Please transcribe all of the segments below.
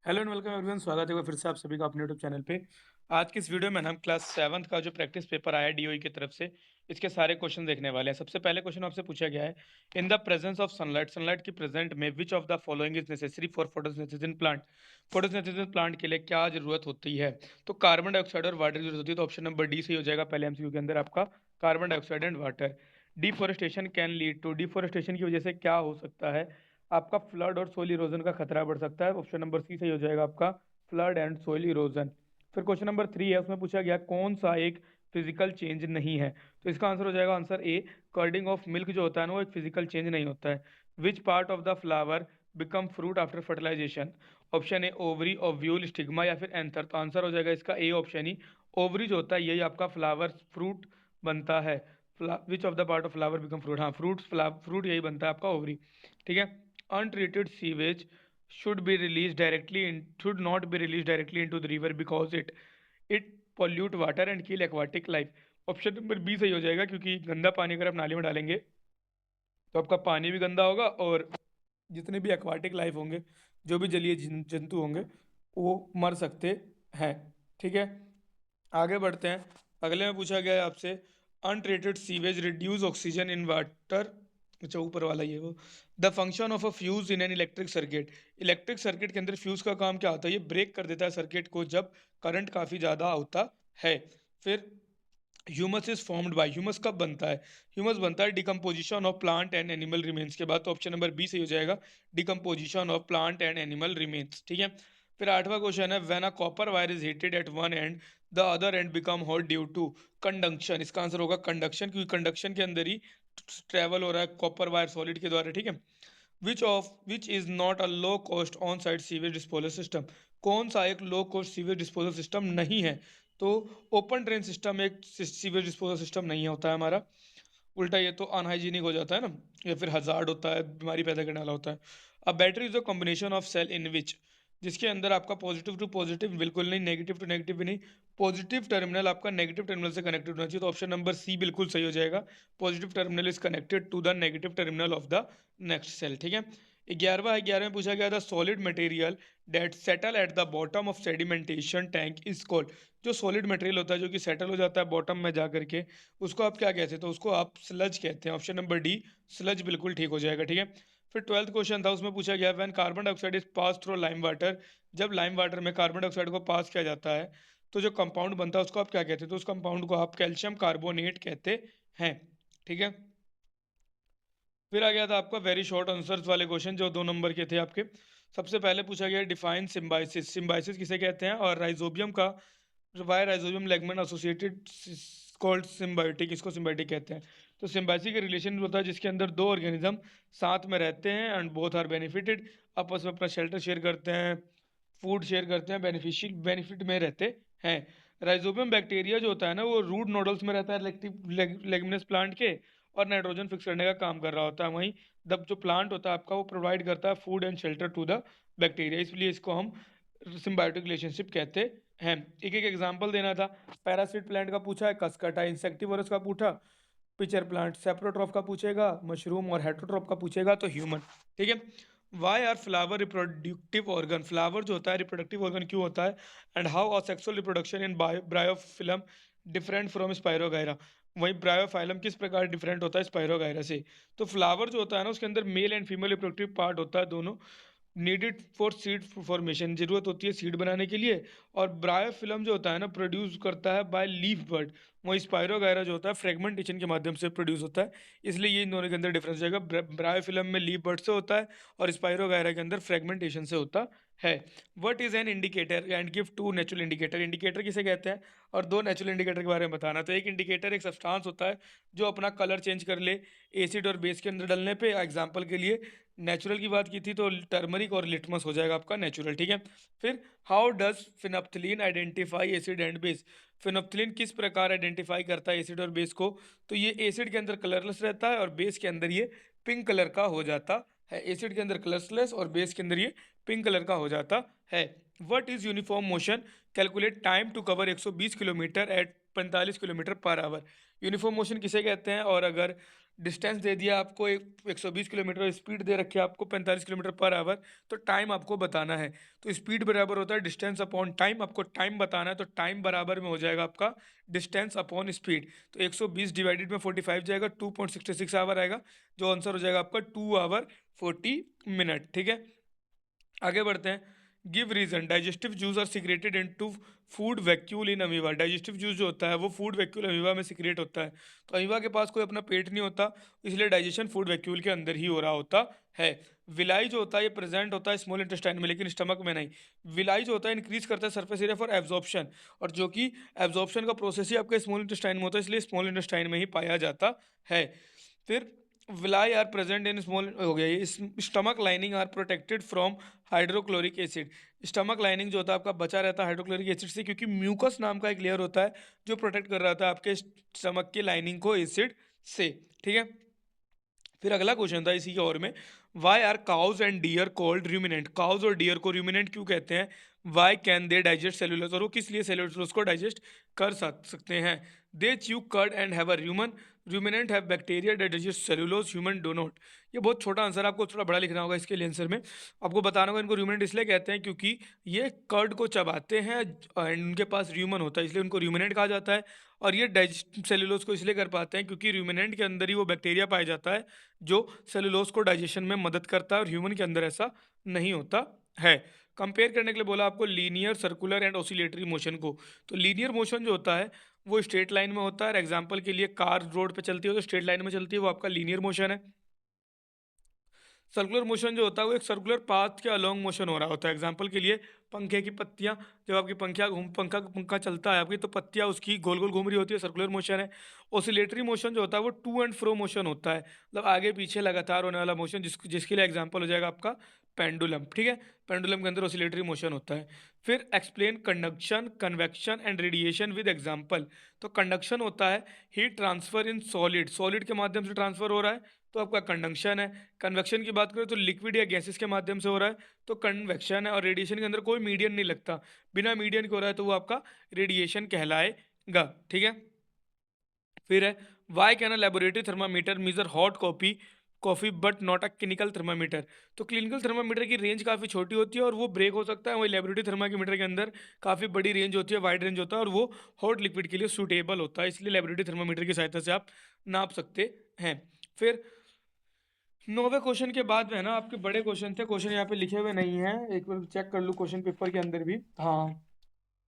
Hello and welcome everyone, स्वागत है फिर से आप सभी का अपने यूट्यूब चैनल पे। आज की इस वीडियो में हम क्लास 7th का जो प्रैक्टिस पेपर आया है डीओई की तरफ से, इसके सारे क्वेश्चन देखने वाले हैं। सबसे पहले क्वेश्चन आपसे पूछा गया है, in the presence of sunlight, sunlight की प्रेजेंट में which of the following is necessary for photosynthesis in plant. Photosynthesis plant के लिए क्या जरूरत होती है? तो कार्बन डाइऑक्साइड और वाटर की जरूरत होती है, तो ऑप्शन नंबर डी सही हो जाएगा पहले एमसीक्यू के अंदर आपका, carbon dioxide and water. Deforestation can lead to, deforestation की वजह से क्या हो सकता है? आपका फ्लड और सोइल इरोजन का खतरा बढ़ सकता है, ऑप्शन नंबर सी सही हो जाएगा आपका, फ्लड एंड सोइल इरोजन। फिर क्वेश्चन नंबर 3 है, उसमें पूछा गया कौन सा एक फिजिकल चेंज नहीं है? तो इसका आंसर हो जाएगा आंसर ए, कर्डिंग ऑफ मिल्क जो होता है ना, वो एक फिजिकल चेंज नहीं होता है। Which part of the flower become fruit after fertilisation? Option A ovary, ovule, stigma या फिर एंथर। तो आंसर हो जाएगा इसका ए ऑप्शन ही, ओवरी जो होता है यही आपका फ्लावर फ्रूट बनता है। Which of the part of flower become fruit, हाँ फ्रूट, फ्रूट यही बनता है आपका ओवरी। ठीक है। Untreated sewage should be released directly in should not be released directly into the river because it pollute water and kill aquatic life। Option number B सही हो जाएगा, क्योंकि गंदा पानी अगर आप नाली में डालेंगे तो आपका पानी भी गंदा होगा और जितने भी एक्वाटिक लाइफ होंगे, जो भी जलीय जंतु होंगे, वो मर सकते हैं। ठीक है, आगे बढ़ते हैं। अगले में पूछा गया है आपसे, untreated sewage reduce oxygen in water. अच्छा, ऊपर वाला ये वो, the function of a fuse in an electric circuit. Electric circuit के अंदर फ्यूज का काम क्या होता है? ये ब्रेक कर देता है सर्किट को जब करंट काफी ज्यादा होता है। फिर humus is formed by, humus कब बनता है? ह्यूमस बनता है decomposition of plant and animal remains के बाद, तो ऑप्शन नंबर बी सही हो जाएगा, decomposition of plant and animal remains. ठीक है। फिर आठवां क्वेश्चन है, when a copper wire is heated at one end the other end become hot due to conduction. इसका आंसर होगा कंडक्शन, क्योंकि कंडक्शन के अंदर ही ट्रेवल हो रहा है कॉपर वायर सॉलिड के द्वारा। ठीक है। Which is not a low cost on side sewage disposal system. कौन सा एक low cost sewage disposal system नहीं है? तो ओपन ड्रेन सिस्टम एक सीवेज डिस्पोजल सिस्टम नहीं होता है हमारा, उल्टा ये तो अनहाइजीनिक हो जाता है ना, या फिर हजार्ड होता है, बीमारी पैदा करने वाला होता है। अब battery is a combination of cell in which, जिसके अंदर आपका पॉजिटिव टू पॉजिटिव बिल्कुल नहीं, नेगेटिव टू नेगेटिव भी नहीं, पॉजिटिव टर्मिनल आपका नेगेटिव टर्मिनल से कनेक्टेड होना चाहिए, तो ऑप्शन नंबर सी बिल्कुल सही हो जाएगा, positive terminal is connected to the negative terminal of the next cell. ठीक है। 11 में पूछा गया था, solid material that settle at the bottom of sedimentation tank is called. जो सॉलिड मटेरियल होता है जो कि सेटल हो जाता है बॉटम में जा करके, उसको आप क्या कहते हैं? तो उसको आप स्लज कहते हैं, ऑप्शन नंबर डी स्लज बिल्कुल ठीक हो जाएगा। ठीक है। फिर 12th क्वेश्चन था, उसमें पूछा गया, when carbon dioxide is pass through lime water. जब लाइम वाटर में कार्बन डाइऑक्साइड को पास किया जाता है तो जो कंपाउंड बनता है उसको आप क्या कहते हैं? तो उस कंपाउंड को आप कैल्शियम कार्बोनेट कहते हैं। ठीक है। फिर आ गया था आपका वेरी शॉर्ट आंसर्स वाले क्वेश्चन, जो 2 नंबर के थे आपके। सबसे पहले पूछा गया, डिफाइन सिम्बाइसिस, सिम्बाइसिस किसे कहते हैं? और राइजोबियम का, why rhizobium legume associated called symbiotic, इसको सिम्बायोटिक कहते हैं। तो सिम्बायोसिस का रिलेशन होता है जिसके अंदर दो ऑर्गेनिज्म साथ में रहते हैं एंड बोथ आर बेनिफिटेड, आपस में अपना शेल्टर शेयर करते हैं, फूड शेयर करते हैं, बेनिफिशियल बेनिफिट में रहते हैं। राइजोबियम बैक्टीरिया जो होता है ना, वो रूट नोडल्स में रहता है लेगमिनस प्लांट के, और नाइट्रोजन फिक्स करने का काम कर रहा होता है। वहीं जब जो प्लांट होता है आपका, वो प्रोवाइड करता है food and shelter to the bacteria, इसलिए इसको हम सिम्बायोटिक रिलेशनशिप कहते हैं। एक एक एग्जांपल देना था। पैरासिट प्लांट का पूछा है, कस्कटा इंसेक्टिवोरस का पूछा, पिचर प्लांट सेप्रोट्रॉफ का पूछेगा, मशरूम और हेटरोट्रॉफ का पूछेगा, तो ह्यूमन। ठीक है। Why are flower reproductive organ, flower जो होता है रिप्रोडक्टिव ऑर्गन क्यों होता है? And how are sexual reproduction in bryophyllum different from spirogyra. वही ब्रायोफाइलम किस प्रकार डिफरेंट होता है स्पायरोगायरा से? तो फ्लावर जो होता है ना, उसके अंदर male and female reproductive part होता है दोनों, नीडेड फॉर सीड फॉर्मेशन, जरूरत होती है सीड बनाने के लिए। और ब्रायोफिलम जो होता है ना, प्रोड्यूस करता है बाय लीफ बर्ड। वही स्पायरोगायरा जो होता है फ्रेगमेंटेशन के माध्यम से प्रोड्यूस होता है। इसलिए ये इन दोनों के अंदर डिफरेंस जाएगा, ब्रायोफिलम में लीफ बर्ड से होता है और स्पायरोगायरा के अंदर फ्रेगमेंटेशन से होता है। What is an indicator and give two natural indicator, indicator किसे कहते हैं? और दो नेचुरल इंडिकेटर के बारे में बताना। तो एक इंडिकेटर एक सब्सटेंस होता है जो अपना कलर चेंज कर ले एसिड और बेस के अंदर डलने पे। एग्जांपल के लिए नेचुरल की बात की थी तो टर्मरिक और लिटमस हो जाएगा आपका नेचुरल। ठीक है। फिर how does phenolphthalein identify acid and base, phenolphthalein किस प्रकार आइडेंटिफाई करता है एसिड और बेस को? तो ये एसिड के अंदर कलरलेस रहता है और बेस के अंदर ये पिंक कलर का हो जाता है। एसिड के अंदर कलरलेस और बेस के अंदर ये पिंक कलर का हो जाता है। What is uniform motion, calculate time to cover 120 kilometre at 45 kilometre per hour. Uniform motion किसे कहते हैं? और अगर डिस्टेंस दे दिया आपको 120 किलोमीटर, स्पीड दे रखी है आपको 45 किलोमीटर पर आवर, तो टाइम आपको बताना है। तो स्पीड बराबर होता है डिस्टेंस अपॉन टाइम, आपको टाइम बताना है, तो टाइम बराबर में हो जाएगा आपका डिस्टेंस अपॉन स्पीड। तो 120 डिवाइडेड में 45 जाएगा, 2.66 आवर आएगा, जो आंसर हो जाएगा आपका 2 आवर 40 मिनट। ठीक है, आगे बढ़ते हैं। Give reason, digestive juice are secreted into food vacuole in amoeba. Digestive juice जो होता है वो फूड वैक्यूल अमीबा में सिक्रेट होता है। तो अमीबा के पास कोई अपना पेट नहीं होता, इसलिए डाइजेशन फूड वैक्यूल के अंदर ही हो रहा होता है। विलाई जो होता है ये प्रेजेंट होता है स्मॉल इंटेस्टाइन में, लेकिन स्टमक में नहीं। विलाई जो होता है इंक्रीज करता है सरफेस एरिया फॉर एब्जॉर्प्शन, और जो कि एब्जॉर्प्शन का प्रोसेस ही आपके स्मॉल इंटेस्टाइन में होता है, इसलिए स्मॉल इंटेस्टाइन में ही पाया जाता है। फिर villi are present in small हो गया ये। Stomach lining are protected from hydrochloric acid. Stomach lining जो होता है आपका बचा रहता है हाइड्रोक्लोरिक एसिड से, क्योंकि म्यूकस नाम का एक लेयर होता है जो प्रोटेक्ट कर रहा था आपके स्टमक की लाइनिंग को एसिड से। ठीक है, फिर अगला क्वेश्चन था इसी के और में, why are cows and deer called ruminant. Cows और डियर को रूमिनेंट क्यों कहते हैं? Why can they digest cellulose, और वो किस लिए सेलुलोज को डाइजेस्ट कर सकते हैं? They chew cud and have a human, ruminant have bacteria that digest cellulose, human do not. ये बहुत छोटा आंसर, आपको थोड़ा बड़ा लिखना होगा इसके लिए आंसर में। आपको बताना होगा इनको रूमिनेंट इसलिए कहते हैं क्योंकि ये कर्ड को चबाते हैं एंड उनके पास र्यूमन होता है, इसलिए उनको रूमिनेंट कहा जाता है। और ये डाइजेस्ट सेलुलोज को इसलिए कर पाते हैं क्योंकि रूमिनेंट के अंदर ही वो बैक्टीरिया पाया जाता है जो सेलुलोज को डाइजेशन में मदद करता है, और ह्यूमन के अंदर ऐसा नहीं होता है। कंपेयर करने के लिए बोला आपको linear, circular and oscillatory motion को। तो लीनियर मोशन जो होता है वो स्ट्रेट लाइन में होता है। एग्जांपल के लिए कार रोड पे चलती है तो स्ट्रेट लाइन में चलती है, वो आपका लीनियर मोशन है। सर्कुलर मोशन जो होता है वो एक सर्कुलर पाथ के अलोंग मोशन हो रहा होता है। एग्जांपल के लिए पंखे की पत्तियां, जब आपकी पंखा चलता है आपकी, तो पत्तियां उसकी गोल गोल घूम रही होती है, सर्कुलर मोशन है। ऑसिलेटरी मोशन जो होता है वो टू एंड फ्रो मोशन होता है, मतलब आगे पीछे लगातार होने वाला मोशन, जिसके लिए एग्जाम्पल हो जाएगा आपका पेंडुलम। ठीक है, पेंडुलम के अंदर ऑसिलेटरी मोशन होता है। फिर explain conduction, convection and radiation with example. तो कंडक्शन होता है heat transfer in solid, solid के माध्यम से ट्रांसफर हो रहा है तो आपका कंडक्शन है। कन्वेक्शन की बात करें तो लिक्विड या गैसेस के माध्यम से हो रहा है तो कन्वेक्शन है। और रेडिएशन के अंदर कोई मीडियम नहीं लगता, बिना मीडियम के हो रहा है तो वो आपका रेडिएशन कहलाएगा। ठीक है, फिर है why can a laboratory thermometer measure hot coffee but not a clinical thermometer. तो क्लिनिकल थर्मामीटर की रेंज काफ़ी छोटी होती है और वो ब्रेक हो सकता है, वही लेबोरेटरी थर्मामीटर के अंदर काफ़ी बड़ी रेंज होती है, वाइड रेंज होता है, और वो हॉट लिक्विड के लिए सूटेबल होता है, इसलिए लेबोरेटरी थर्मामीटर की सहायता से आप नाप सकते हैं। फिर 9वें क्वेश्चन के बाद में है ना आपके बड़े क्वेश्चन थे, क्वेश्चन यहाँ पे लिखे हुए नहीं है, एक बार चेक कर लूँ क्वेश्चन पेपर के अंदर भी। हाँ,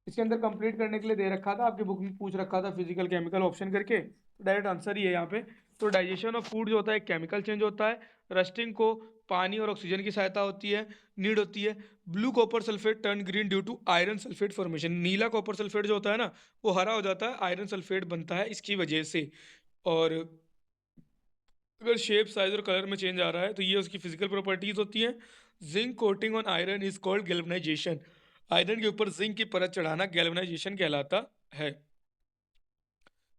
इसके अंदर कंप्लीट करने के लिए दे रखा था, आपकी बुक में पूछ रखा था फिजिकल केमिकल ऑप्शन करके, तो डायरेक्ट आंसर ही है यहाँ पे। तो डाइजेशन ऑफ फूड जो होता है केमिकल चेंज होता है, रस्टिंग को पानी और ऑक्सीजन की सहायता होती है, नीड होती है। Blue copper sulphate turn green due to iron sulphate formation. नीला कॉपर सल्फेट जो होता है ना वो हरा हो जाता है, आयरन सल्फेट बनता है इसकी वजह से। और अगर शेप साइज और कलर में चेंज आ रहा है तो ये उसकी फिजिकल प्रॉपर्टीज होती हैं। Zinc coating on iron is called galvanisation. Iron के ऊपर जिंक की परत चढ़ाना गैल्वेनाइजेशन कहलाता है।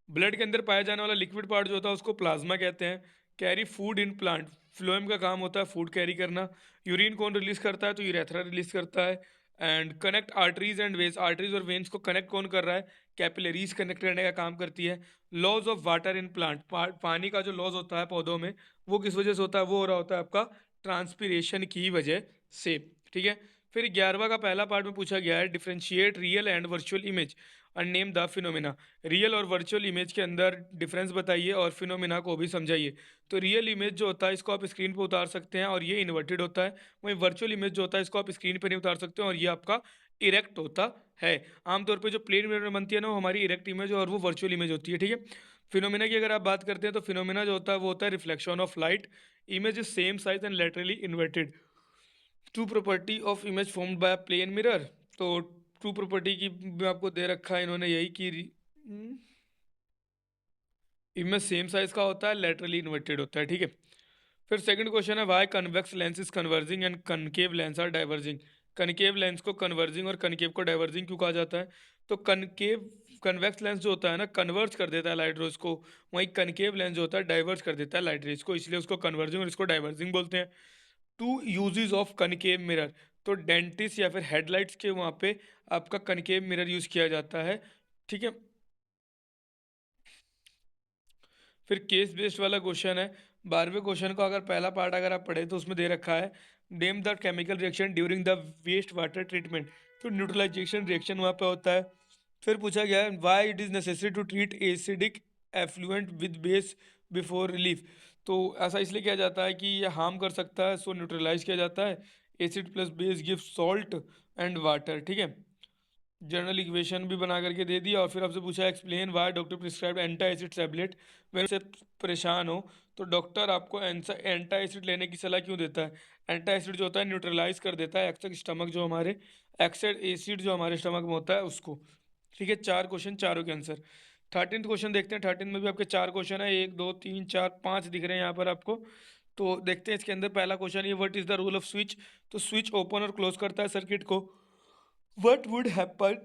ब्लड के अंदर पाया जाने वाला लिक्विड पार्ट जो होता है उसको प्लाज्मा कहते हैं। Carry food in plant, phloem का काम होता है फूड कैरी करना। यूरिन कौन रिलीज करता है? तो यूरेथ्रा रिलीज करता है। And connect arteries and veins, arteries और वेन्स को कनेक्ट कौन कर रहा है? कैपिलरीज कनेक्ट करने का काम करती है। Loss of water in plant, पानी का जो लॉज होता है पौधों में वो किस वजह से होता है? वो हो रहा होता है आपका ट्रांसपीरेशन की वजह से। ठीक है, फिर 11वां का पहला पार्ट में पूछा गया है differentiate real and virtual image and name the phenomena. Real और वर्चुअल इमेज के अंदर डिफरेंस बताइए और फिनोमिना को भी समझाइए। तो रियल इमेज जो होता है इसको आप स्क्रीन पर उतार सकते हैं और ये इन्वर्टेड होता है, वहीं वर्चुअल इमेज जो होता है इसको आप स्क्रीन पर नहीं उतार सकते हैं और ये आपका इरेक्ट होता है। आमतौर पर जो प्लेन मिरर में बनती है ना वो हमारी इरेक्ट इमेज और वो वर्चुअल इमेज होती है। ठीक है, फिनोमिना की अगर आप बात करते हैं तो फिनोमिना जो होता है वो होता है reflection of light, image is same size and laterally inverted. True property of image formed by plane mirror. तो ट्रू प्रॉपर्टी की भी आपको दे रखा है इन्होंने यही कि इमेज सेम साइज का होता है, लेटरली इन्वर्टेड होता है। ठीक है, फिर सेकंड क्वेश्चन है why convex lens is converging and concave lens are diverging. Concave lens को कन्वर्जिंग और कनकेव को डाइवर्जिंग क्यों कहा जाता है? तो कनकेव कन्वेक्स लेंस जो होता है ना कन्वर्ज कर देता है लाइट रेज को, वहीं कनकेव लेंस जो होता है डाइवर्ज कर देता है लाइट रेज को, इसलिए उसको कन्वर्जिंग और इसको डाइवर्जिंग बोलते हैं। Two uses of concave mirror, तो डेंटिस्ट या फिर हेडलाइट्स के वहाँ पे आपका कनकेव मिरर यूज किया जाता है। ठीक है, फिर केस बेस्ड वाला क्वेश्चन है। 12वें क्वेश्चन को अगर पहला पार्ट अगर आप पढ़े तो उसमें दे रखा है name the chemical reaction during the waste water treatment. तो न्यूट्रलाइजेशन रिएक्शन वहाँ पे होता है। फिर पूछा गया है why it is necessary to treat acidic effluent with base before relief. तो ऐसा इसलिए किया जाता है कि ये हार्म कर सकता है, सो न्यूट्रलाइज किया जाता है। Acid plus base give salt and water, ठीक है। जनरल इक्वेशन भी बना करके दे दिया और फिर आपसे पूछा explain why doctor prescribe antacid tablet when से परेशान हो तो डॉक्टर आपको एंटा एसिड लेने की सलाह क्यों देता है। एंटा एसिड जो होता है न्यूट्रलाइज कर देता है एक्सेस स्टमक जो हमारे एक्सेड एसिड जो हमारे स्टमक में होता है उसको। ठीक है, 4 क्वेश्चन, चारों के आंसर। 13th क्वेश्चन देखते हैं। 13th में भी आपके 4 क्वेश्चन है, 1 2 3 4 5 दिख रहे हैं यहाँ पर आपको। तो देखते हैं इसके अंदर पहला क्वेश्चन ये what is the rule off switch. तो स्विच ओपन और क्लोज करता है सर्किट को। What would happen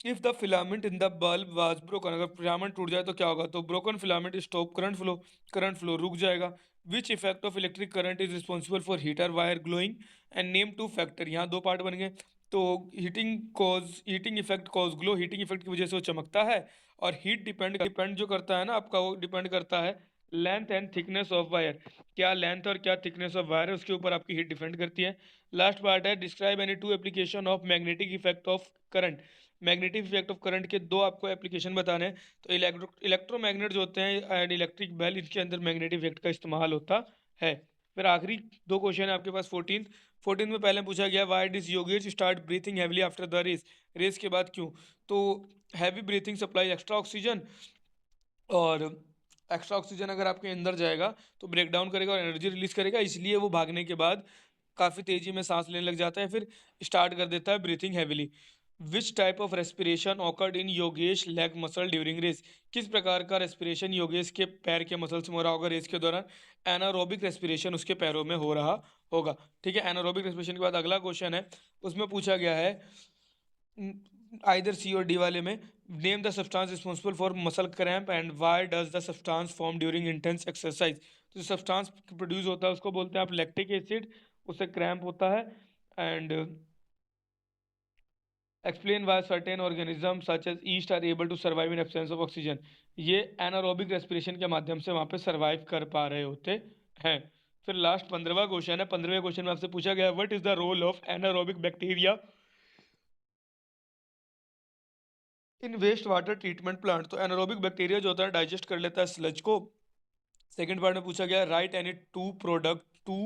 if the filament in the bulb was broken? अगर फिलामेंट टूट जाए तो क्या होगा। तो broken filament stop current flow रुक जाएगा। Which effect of electric current is responsible for heater wire glowing? And name two factor। यहाँ दो पार्ट बन गए। तो heating effect cause glow, heating effect की वजह से वो चमकता है। और हीट डिपेंड जो करता है ना आपका, वो डिपेंड करता है length and thickness of wire. क्या लेंथ और क्या थिकनेस ऑफ वायर है उसके ऊपर आपकी हीट डिपेंड करती है। लास्ट पार्ट है describe any two application of magnetic effect of current. Magnetic effect of current के दो आपको एप्लीकेशन बताने हैं। तो इलेक्ट्रोमैग्नेट जो होते हैं एंड इलेक्ट्रिक बेल, इनके अंदर मैग्नेटिक इफेक्ट का इस्तेमाल होता है। फिर आखिरी दो क्वेश्चन है आपके पास 14 में पहले पूछा गया why did Yogesh start breathing heavily after the race. Race के बाद क्यों। तो heavy breathing supply extra oxygen, और एक्स्ट्रा ऑक्सीजन अगर आपके अंदर जाएगा तो ब्रेक डाउन करेगा और एनर्जी रिलीज करेगा, इसलिए वो भागने के बाद काफ़ी तेजी में सांस लेने लग जाता है, फिर स्टार्ट कर देता है breathing heavily. Which type of respiration occurred in Yogesh leg muscle during race. किस प्रकार का रेस्पिरेशन योगेश के पैर के मसल्स में हो रहा होगा रेस के दौरान। एनारोबिक रेस्पिरेशन उसके पैरों में हो रहा होगा। ठीक है, एनारोबिक रेस्पिरेशन के बाद अगला क्वेश्चन है, उसमें पूछा गया है आइदर सी और डी वाले में name the substance responsible for muscle cramp and why does the substance form during intense exercise. तो जो सब्सटेंस प्रोड्यूस होता है उसको बोलते हैं आप लैक्टिक एसिड, उससे क्रैम्प होता है। And explain why certain organism such as yeast are able to survive in absence of oxygen. ये एनारोबिक रेस्पिरेशन के माध्यम से वहां पे सर्वाइव कर पा रहे होते हैं। फिर लास्ट 15वां क्वेश्चन है। 15वें क्वेश्चन में आपसे पूछा गया what is the role of anaerobic bacteria in waste water treatment plant. तो एनारोबिक बैक्टीरिया जो होता है डाइजेस्ट कर लेता है स्लज को। सेकंड पार्ट में पूछा गया write any two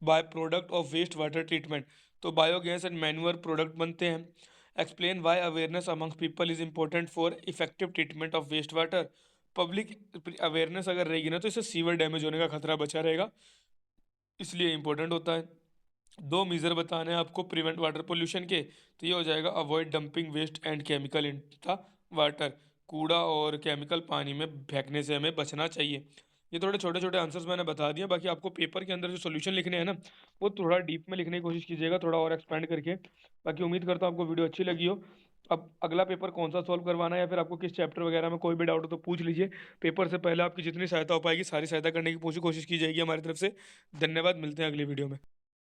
by product of waste water treatment. तो बायोगैस एंड मैन्युअर प्रोडक्ट बनते हैं। Explain why awareness among people is important for effective treatment of waste water. Public awareness अगर रहेगी ना तो इससे सीवर डैमेज होने का खतरा बचा रहेगा, इसलिए इंपॉर्टेंट होता है। दो मेजर बताने हैं आपको प्रिवेंट वाटर पोल्यूशन के। तो ये हो जाएगा avoid dumping waste and chemical in the water. कूड़ा और केमिकल पानी में फेंकने से हमें बचना चाहिए। ये थोड़े छोटे छोटे आंसर्स मैंने बता दिए, बाकी आपको पेपर के अंदर जो सोल्यूशन लिखने हैं ना वो थोड़ा डीप में लिखने की कोशिश कीजिएगा, थोड़ा और एक्सपेंड करके। बाकी उम्मीद करता हूँ आपको वीडियो अच्छी लगी हो। अब अगला पेपर कौन सा सॉल्व करवाना है या फिर आपको किस चैप्टर वगैरह में कोई भी डाउट हो तो पूछ लीजिए। पेपर से पहले आपकी जितनी सहायता हो पाएगी सारी सहायता करने की पूरी कोशिश की जाएगी हमारी तरफ से। धन्यवाद, मिलते हैं अगली वीडियो में।